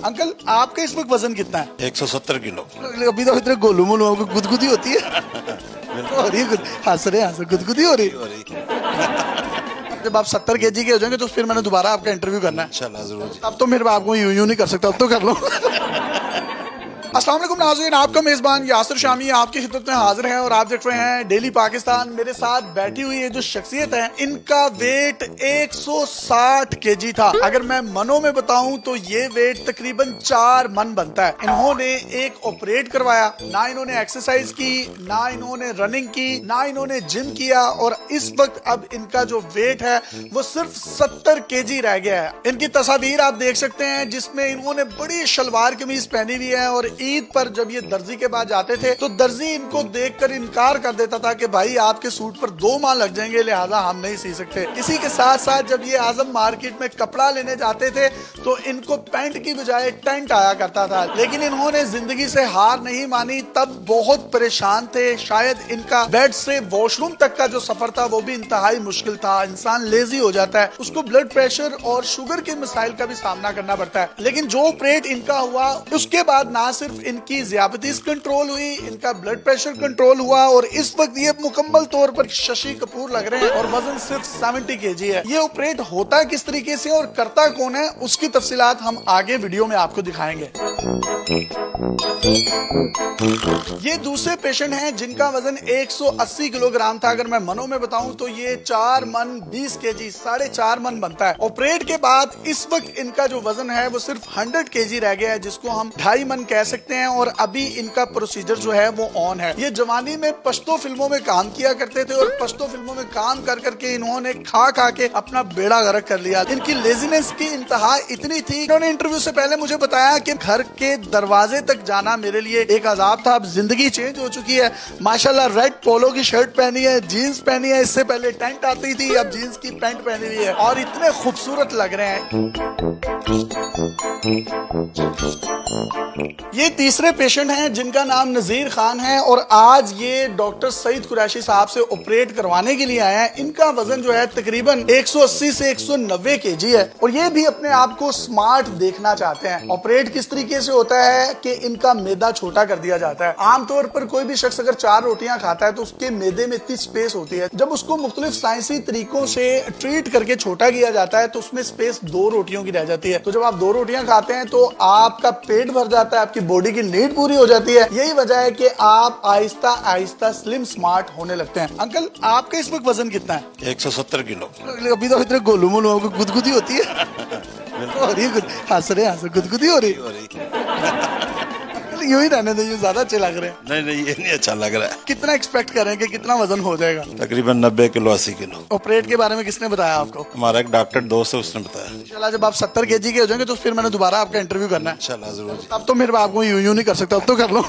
Uncle आपका इस वक्त वजन कितना है? 170 किलो। अभी तो इतने गोलू मोलू आपको गुदगुदी होती है। हो रही है हंस रहे गुदगुदी हो रही। जब आप 70 kg के हो जाएंगे तो फिर मैंने दोबारा आपका इंटरव्यू करना है। इंशाल्लाह जरूर जी। अब तो मेरे आपको यूं नहीं कर सकता, अब तो कर लो। अस्सलाम वालेकुम नाज़रीन, आपका मेज़बान यासिर शामी आपकी खिदमत में हाजिर है और आप देख रहे हैं डेली पाकिस्तान। मेरे साथ बैठी हुई ये जो शख्सियत है, इनका वेट 160 kg था। अगर मैं मनों में बताऊं तो ये वेट तकरीबन 4 मन बनता है। इन्होंने एक ऑपरेट करवाया, ना इन्होंने एक्सरसाइज की, ना इन्होंने रनिंग की, ना इन्होंने जिम किया और इस वक्त अब इनका जो वेट है वो सिर्फ 70 kg रह गया है। इनकी तस्वीर आप देख सकते हैं जिसमें इन्होंने बड़ी शलवार कमीज पहनी हुई है और ईद पर जब ये दर्जी के पास जाते थे तो दर्जी इनको देखकर इनकार कर देता था कि भाई आपके सूट पर 2 माह लग जाएंगे, लिहाजा हम नहीं सी सकते। इसी के साथ साथ जब ये आजम मार्केट में कपड़ा लेने जाते थे तो इनको पैंट की बजाय टेंट आया करता था, लेकिन इन्होंने जिंदगी से हार नहीं मानी। तब बहुत परेशान थे, शायद इनका बेड से वॉशरूम तक का जो सफर था वो भी इंतहाई मुश्किल था। इंसान लेजी हो जाता है, उसको ब्लड प्रेशर और शुगर के मसाइल का भी सामना करना पड़ता है। लेकिन जो ऑपरेट इनका हुआ उसके बाद ना सिर्फ इनकी ज़ियाबतीस कंट्रोल हुई, इनका ब्लड प्रेशर कंट्रोल हुआ और इस वक्त ये मुकम्मल तौर पर शशि कपूर लग रहे हैं और वजन सिर्फ 70 kg है। ये ऑपरेट होता किस तरीके से और करता कौन है उसकी तफसीलात हम आगे वीडियो में आपको दिखाएंगे। ये दूसरे पेशेंट हैं जिनका वजन 180 किलोग्राम था। अगर मैं मनों में बताऊं तो ये 4 मन 20 kg 4.5 मन बनता है। ऑपरेट के बाद इस वक्त इनका जो वजन है वो सिर्फ 100 kg रह गया है, जिसको हम 2.5 मन कह सकते हैं और अभी इनका प्रोसीजर जो है वो ऑन है। ये जवानी में पश्तो फिल्मों में काम किया करते थे और पश्तो फिल्मों में काम कर करके इन्होंने खा खा के अपना बेड़ा गर्क कर लिया। इनकी लेजीनेस की इंतहा इतनी थी, इन्होंने इंटरव्यू से पहले मुझे बताया कि घर के दरवाजे तक जाना मेरे लिए एक अजाब था। अब जिंदगी चेंज हो चुकी है, माशाल्लाह रेड पोलो की शर्ट पहनी है, जीन्स पहनी है, इससे पहले टेंट आती थी, अब जीन्स की पैंट पहनी हुई है और इतने खूबसूरत लग रहे हैं। ये तीसरे पेशेंट हैं जिनका नाम नजीर खान है और आज ये डॉक्टर सईद कुरैशी साहब से ऑपरेट करवाने के लिए आए हैं। इनका वजन जो है तकरीबन 180 से 190 kg है और ये भी अपने आप को स्मार्ट देखना चाहते हैं। ऑपरेट किस तरीके से होता है कि इनका मैदा छोटा कर दिया जाता है। आमतौर पर कोई भी शख्स अगर 4 रोटियां खाता है तो उसके मैदे में इतनी स्पेस होती है, जब उसको मुख्तलिफ साइंसी तरीकों से ट्रीट करके छोटा किया जाता है तो उसमें स्पेस 2 रोटियों की रह जाती है। तो जब आप 2 रोटियां खाते हैं तो आपका पेट भर जाता है, आपकी बॉडी की नीड पूरी हो जाती है। यही वजह है कि आप आहिस्ता आहिस्ता स्लिम स्मार्ट होने लगते हैं। अंकल आपका इस वक्त वजन कितना है? 170 किलो। अभी तो इतने गोलू मोलू आपको गुदगुदी होती है। हो रही है हंस रहे गुदगुदी हो रही। यूं ही रहने दो, ज्यादा अच्छे लग रहे हैं। नहीं ये नहीं अच्छा लग रहा है। कितना एक्सपेक्ट करें कि कितना वजन हो जाएगा? तकरीबन 90 किलो 80 किलो। ऑपरेट के बारे में किसने बताया आपको? हमारा एक डॉक्टर दोस्त है, उसने बताया। इंशाल्लाह जब आप 70 kg के हो जाएंगे तो फिर मैंने दोबारा आपका इंटरव्यू करना है। इंशाल्लाह जरूर जी। अब तो मेरे आपको यूं नहीं कर सकता, अब तो कर लो।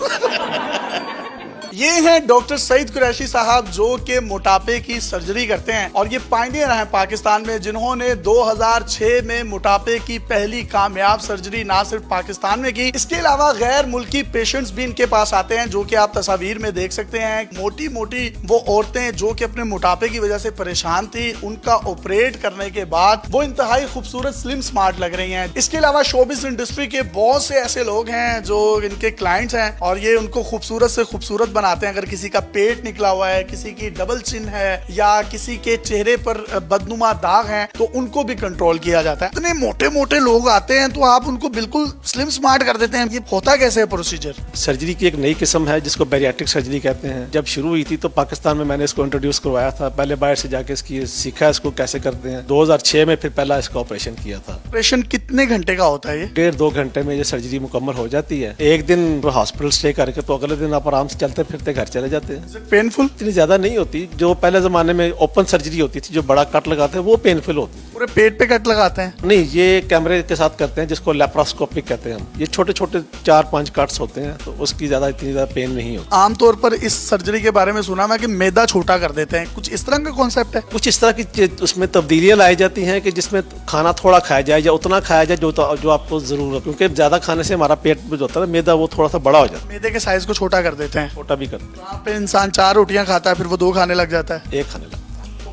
ये हैं डॉक्टर सईद कुरैशी साहब जो कि मोटापे की सर्जरी करते हैं और ये पायनियर हैं पाकिस्तान में, जिन्होंने 2006 में मोटापे की पहली कामयाब सर्जरी ना सिर्फ पाकिस्तान में की, इसके अलावा गैर मुल्की पेशेंट्स भी इनके पास आते हैं, जो कि आप तस्वीर में देख सकते हैं। मोटी मोटी वो औरतें जो कि अपने मोटापे की वजह से परेशान थी, उनका ऑपरेट करने के बाद वो इंतहाई खूबसूरत स्लिम स्मार्ट लग रही हैं। इसके अलावा शोबिस इंडस्ट्री के बहुत से ऐसे लोग हैं जो इनके क्लाइंट्स हैं और ये उनको खूबसूरत से खूबसूरत बनाते हैं। अगर किसी का पेट निकला हुआ है, किसी की डबल चिन है या किसी के चेहरे पर बदनुमा दाग हैं तो उनको भी कंट्रोल किया जाता है। इतने मोटे मोटे लोग आते हैं तो आप उनको बिल्कुल स्लिम स्मार्ट कर देते हैं। ये होता कैसे है प्रोसीजर? सर्जरी की एक नई किस्म है जिसको बैरियाट्रिक सर्जरी कहते हैं। जब शुरू हुई थी तो पाकिस्तान में मैंने इसको इंट्रोड्यूस करवाया था, पहले बाहर से जाके इसकी सीखा इसको कैसे करते हैं। 2006 में फिर पहला इसका ऑपरेशन किया था। ऑपरेशन कितने घंटे का होता है ये? 1.5-2 घंटे में ये सर्जरी मुकम्मल हो जाती है। एक दिन हॉस्पिटल स्टे करके तो अगले दिन आप आराम से चलते फिरते घर चले जाते हैं। पेनफुल इतनी ज्यादा नहीं होती, जो पहले जमाने में ओपन सर्जरी होती थी, जो बड़ा कट लगाते हैं वो पेनफुल होती है। पूरे पेट पे कट लगाते हैं? नहीं, ये कैमरे के साथ करते हैं जिसको लेप्रोस्कोपिक कहते हैं हम। ये छोटे छोटे 4-5 कट्स होते हैं तो उसकी इतनी ज्यादा पेन नहीं होती। आमतौर पर इस सर्जरी के बारे में सुना मैं कि मैदा छोटा कर देते हैं, कुछ इस तरह का कॉन्सेप्ट है? कुछ इस तरह की उसमें तब्दीलियां लाई जाती हैं कि जिसमें खाना थोड़ा खाया जाए या उतना खाया जाए जो आपको जरूरत, क्योंकि ज्यादा खाने से हमारा पेट जो होता है मैदा वो थोड़ा सा बड़ा हो जाता है। मैदे के साइज को छोटा कर देते हैं? छोटा भी करते हैं। वहाँ पे इंसान 4 रोटियां खाता है फिर वो 2 खाने लग जाता है। 1 खाने लगता है।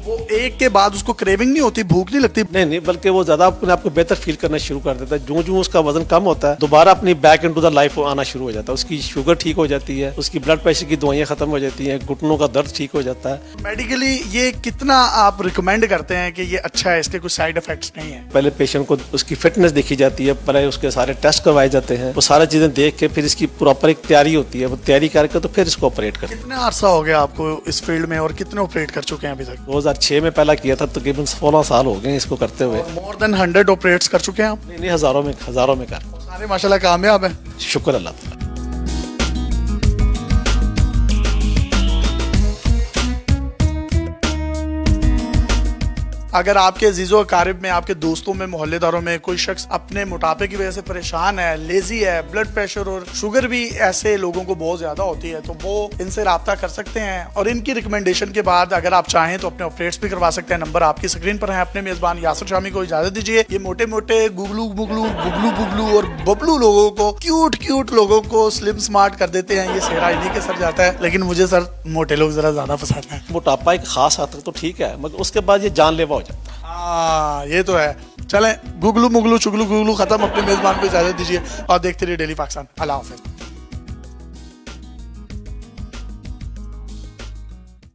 वो एक के बाद उसको क्रेविंग नहीं होती, भूख नहीं लगती? नहीं, बल्कि वो ज्यादा अपने आप को बेहतर फील करना शुरू कर देता है। जो उसका वजन कम होता है, दोबारा अपनी बैक इनटू द लाइफ आना शुरू हो जाता है। उसकी शुगर ठीक हो जाती है, उसकी ब्लड प्रेशर की दवाइयां खत्म हो जाती हैं, घुटनों का दर्द ठीक हो जाता है। मेडिकली ये कितना आप रिकमेंड करते हैं कि ये अच्छा है, इसके कुछ साइड इफेक्ट्स नहीं है? पहले पेशेंट को उसकी फिटनेस देखी जाती है, पहले उसके सारे टेस्ट करवाए जाते हैं, वो सारी चीजें देख के फिर इसकी प्रॉपर एक तैयारी होती है, वो तैयारी करके तो फिर इसको ऑपरेट करते हैं। कितना अरसा हो गया आपको इस फील्ड में और कितने ऑपरेट कर चुके हैं अभी तक? 2006 में पहला किया था, तकरीबन 16 साल हो गए इसको करते हुए। मोर देन 100 ऑपरेट्स कर चुके हैं आप? नहीं, हजारों में कर। सारे माशाल्लाह कामयाब हैं। शुक्र अल्लाह ताला। अगर आपके अजीजों अकारिब में, आपके दोस्तों में, मोहल्लेदारों में कोई शख्स अपने मोटापे की वजह से परेशान है, लेजी है, ब्लड प्रेशर और शुगर भी ऐसे लोगों को बहुत ज्यादा होती है, तो वो इनसे राब्ता कर सकते हैं और इनकी रिकमेंडेशन के बाद अगर आप चाहें तो अपने ऑपरेट्स भी करवा सकते हैं। नंबर आपकी स्क्रीन पर है। अपने मेजबान यासिर शामी को इजाजत दीजिए। ये मोटे मोटे गुगलू बुगलू बुगलू बुगलू और बबलू लोगों को, क्यूट लोगों को स्लिम स्मार्ट कर देते हैं। ये सेहरा इन्हीं के सर जाता है, लेकिन मुझे सर मोटे लोग जरा ज्यादा पसंद है। मोटापा एक खास हद तक तो ठीक है, मगर उसके बाद ये जानलेवा हो जाता है। हाँ, ये तो है। चलें, गुगलू मुगलू चुगलू गुगलू खत्म। अपने मेजबान को इजाजत दीजिए और देखते रहिए डेली पाकिस्तान। अल्लाह हाफिज।